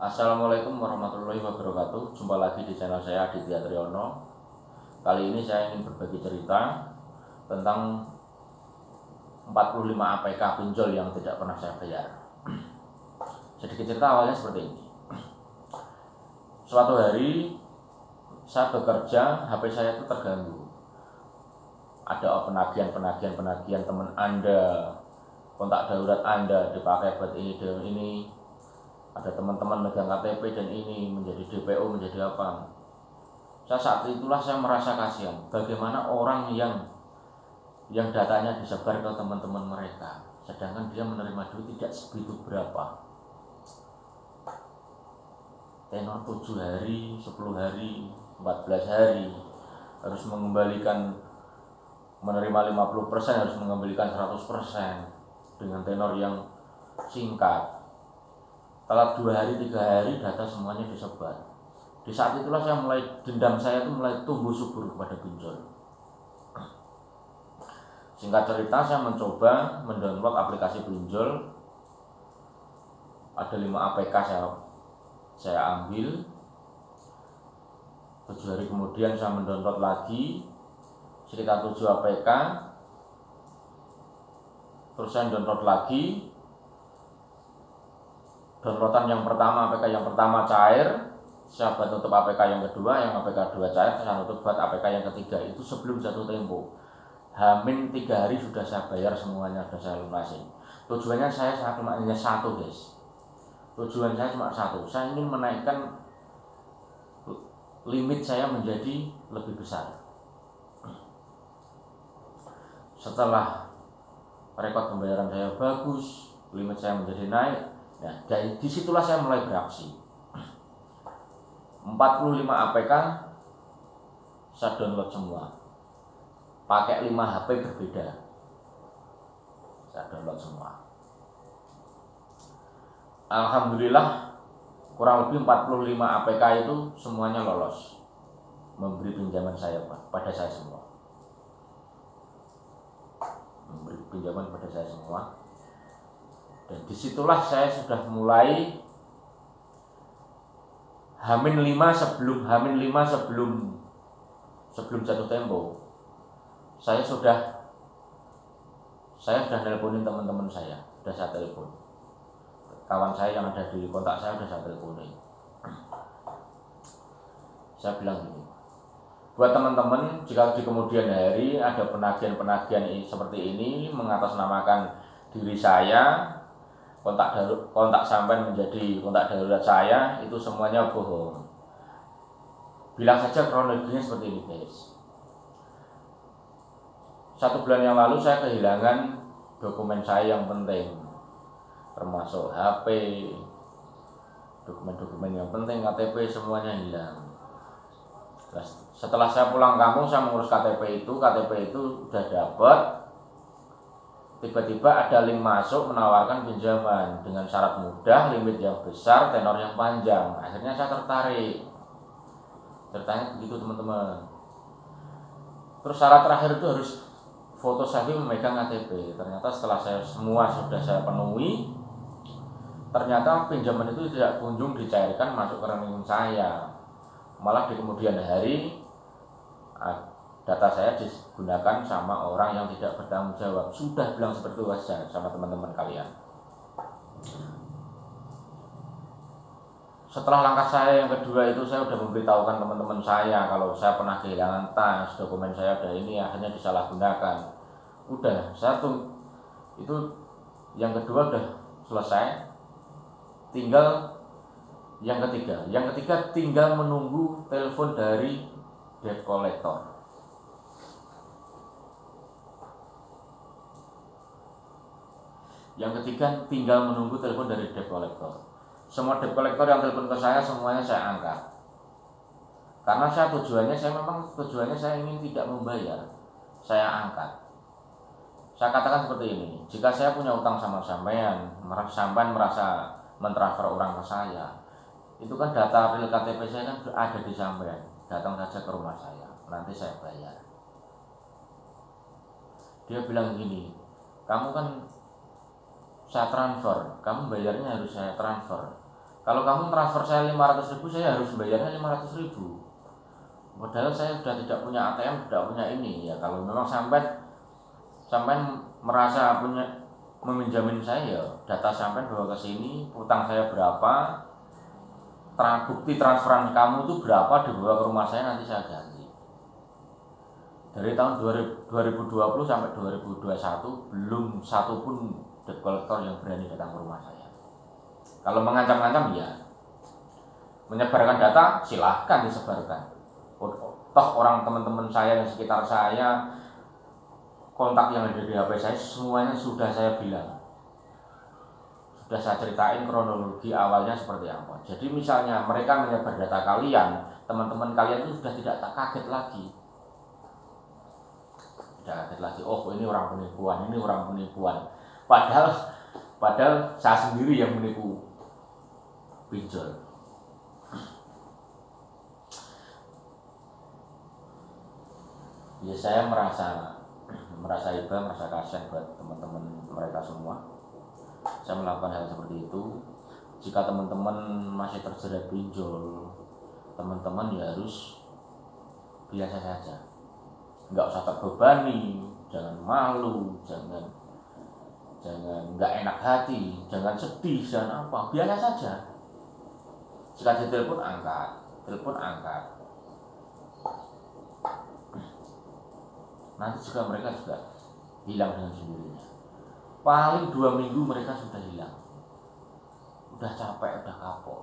Assalamualaikum warahmatullahi wabarakatuh. Jumpa lagi di channel saya Aditya Triyono. Kali ini saya ingin berbagi cerita tentang 45 APK pinjol yang tidak pernah saya bayar. Sedikit cerita awalnya seperti ini. Suatu hari saya bekerja, HP saya itu terganggu. Ada penagihan teman Anda, kontak darurat Anda dipakai buat ini dan ini. Ada teman-teman megang KTP dan ini menjadi DPO, menjadi apa. Saat itulah saya merasa kasihan. Bagaimana orang yang datanya disebar ke teman-teman mereka, sedangkan dia menerima duit tidak sebegitu berapa. Tenor 7 hari, 10 hari, 14 hari harus mengembalikan, menerima 50% harus mengembalikan 100% dengan tenor yang singkat. Setelah 2 hari, 3 hari data semuanya disebar. Di saat itulah dendam saya itu mulai tumbuh subur kepada pinjol. Singkat cerita, saya mencoba mendownload aplikasi pinjol. Ada 5 APK saya ambil. 7 hari kemudian saya mendownload lagi sekitar 7 APK. Terus saya download lagi. Downloadan yang pertama, APK yang pertama cair, saya buat tutup APK yang kedua, yang APK 2 cair, saya tutup buat APK yang ketiga. Itu sebelum jatuh tempo. Hamin 3 hari sudah saya bayar semuanya, sudah saya lunasin. Tujuannya saya cuma hanya satu, guys. Tujuan saya cuma satu. Saya ingin menaikkan limit saya menjadi lebih besar. Setelah rekod pembayaran saya bagus, limit saya menjadi naik. Nah, dari disitulah saya mulai beraksi. 45 APK saya download semua. Pakai 5 HP berbeda. Saya download semua. Alhamdulillah kurang lebih 45 APK itu semuanya lolos memberi pinjaman saya pada saya semua. Memberi pinjaman pada saya semua. Dan disitulah saya sudah mulai Hamin 5 sebelum jatuh tempo. Saya sudah nelponin teman-teman saya, sudah saya telepon. Kawan saya yang ada di kontak saya sudah saya teleponin. Saya bilang gini, buat teman-teman, jika di kemudian hari ada penagihan seperti ini mengatasnamakan diri saya, kontak sampai menjadi kontak darurat saya, itu semuanya bohong. Bilang saja kronologinya seperti ini, guys. 1 bulan yang lalu saya kehilangan dokumen saya yang penting, termasuk HP, dokumen-dokumen yang penting, KTP, semuanya hilang. Setelah saya pulang kampung, saya mengurus KTP itu udah dapat. Tiba-tiba ada link masuk menawarkan pinjaman dengan syarat mudah, limit yang besar, tenor yang panjang. Akhirnya saya tertarik. Ceritanya begitu, teman-teman. Terus syarat terakhir itu harus foto selfie memegang KTP. Ternyata setelah semua sudah saya penuhi, ternyata pinjaman itu tidak kunjung dicairkan masuk ke rekening saya. Malah di kemudian hari data saya digunakan sama orang yang tidak bertanggung jawab. Sudah bilang seperti itu saja sama teman-teman kalian. Setelah langkah saya yang kedua itu, saya sudah memberitahukan teman-teman saya kalau saya pernah kehilangan tas, dokumen saya ada ini, akhirnya disalahgunakan. Udah, itu yang kedua udah selesai. Tinggal yang ketiga. Yang ketiga tinggal menunggu telepon dari debt collector. Yang ketiga tinggal menunggu telepon dari debt collector. Semua debt collector yang telepon ke saya semuanya saya angkat. Karena tujuannya saya ingin tidak membayar. Saya angkat. Saya katakan seperti ini, jika saya punya utang sama sampean merasa mentransfer orang ke saya, itu kan data real KTP saya kan ada di sampean. Datang saja ke rumah saya, nanti saya bayar. Dia bilang gini, kamu kan saya transfer, kamu bayarnya harus saya transfer. Kalau kamu transfer saya 500.000, saya harus bayarnya 500.000. Padahal saya sudah tidak punya ATM, tidak punya ini. Ya kalau memang sampai merasa punya meminjamin saya, ya data sampai bawa ke sini, utang saya berapa, bukti transferan kamu itu berapa, dibawa ke rumah saya, nanti saya ganti. Dari tahun 2020 sampai 2021 belum satu pun debt collector yang berani datang ke rumah saya. Kalau mengancam-ancam ya, menyebarkan data silahkan disebarkan. Toh orang teman-teman saya yang sekitar saya, kontak yang ada di HP saya semuanya sudah saya bilang, sudah saya ceritain kronologi awalnya seperti apa. Jadi misalnya mereka menyebar data kalian, teman-teman kalian itu sudah tidak kaget lagi. Tidak kaget lagi, oh ini orang penipuan, ini orang penipuan. Padahal saya sendiri yang menipu pinjol. Ya saya merasa iba, merasa kasihan buat teman-teman mereka semua. Saya melakukan hal seperti itu. Jika teman-teman masih terjerat pinjol, teman-teman ya harus biasa saja, nggak usah terbebani, jangan malu, jangan nggak enak hati, jangan sedih, jangan apa, biasa saja. Jika ditelepon angkat, nanti juga mereka juga hilang dengan sendirinya. Paling 2 minggu mereka sudah hilang, udah capek, udah kapok.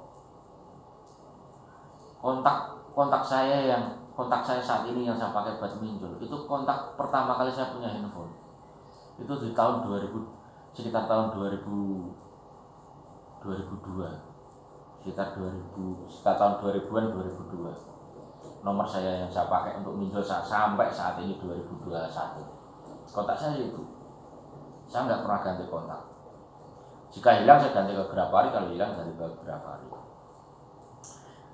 Kontak saya saat ini yang saya pakai buat minjol, itu kontak pertama kali saya punya handphone itu di tahun 2000, sekitar tahun 2002, sekitar tahun 2000-an, 2002. Nomor saya yang saya pakai untuk minjol sampai saat ini 2021. Kontak saya itu, saya nggak pernah ganti kontak. Jika hilang saya ganti beberapa hari, kalau hilang ganti beberapa hari.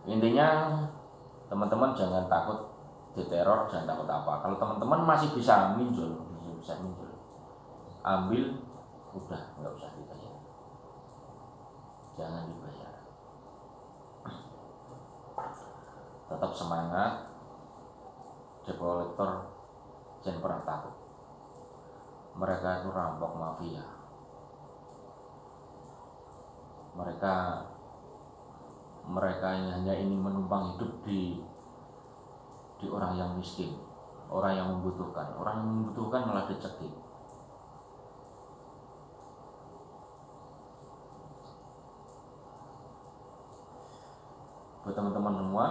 Intinya teman-teman jangan takut diteror, jangan takut apa. Kalau teman-teman masih bisa minjol, ambil, udah nggak usah dibayar, jangan dibayar. Tetap semangat, debt collector jangan pernah takut. Mereka itu rampok mafia. Mereka yang hanya ingin menumpang hidup di orang yang miskin, orang yang membutuhkan. Orang yang membutuhkan malah dicekik. Buat teman-teman semua,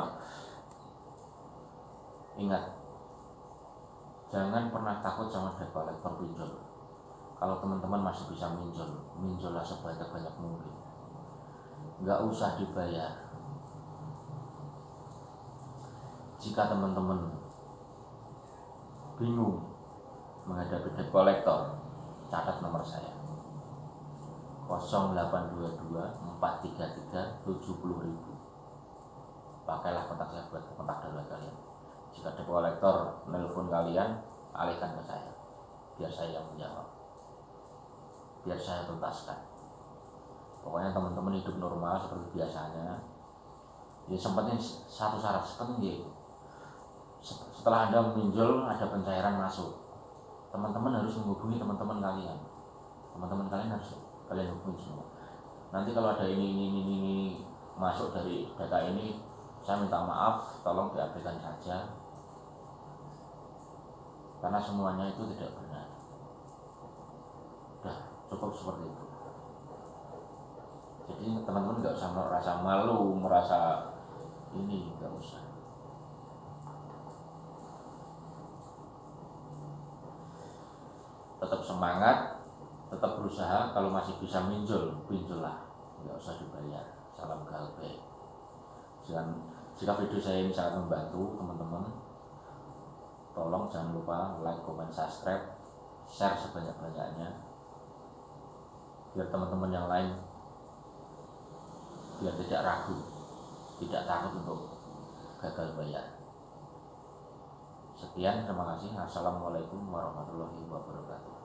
ingat, jangan pernah takut sama debt collector pinjol. Kalau teman-teman masih bisa minjollah sebanyak-banyak mungkin. Nggak usah dibayar. Jika teman-teman bingung menghadapi debt collector, catat nomor saya 0822 433 70.000. Pakailah kontak saya buat kontak darurat kalian. Jika debt collector nelpon kalian, alihkan ke saya, biar saya yang menjawab, biar saya tuntaskan. Pokoknya teman-teman hidup normal seperti biasanya. Ya sempetin satu syarat, sepenting setelah Anda meminjol ada pencairan masuk, teman-teman harus menghubungi teman-teman kalian. Teman-teman kalian harus kalian hubungi semua. Nanti kalau ada ini masuk dari data ini, saya minta maaf, tolong diabaikan saja, karena semuanya itu tidak benar. Udah cukup seperti itu. Jadi teman-teman nggak usah merasa malu, merasa ini, nggak usah. Tetap semangat, tetap berusaha. Kalau masih bisa pinjollah, nggak usah dibayar. Salam galbe. Jika video saya ini sangat membantu teman-teman, tolong jangan lupa like, comment, subscribe, share sebanyak-banyaknya, biar teman-teman yang lain biar tidak ragu, tidak takut untuk gagal bayar. Sekian, terima kasih. Assalamualaikum warahmatullahi wabarakatuh.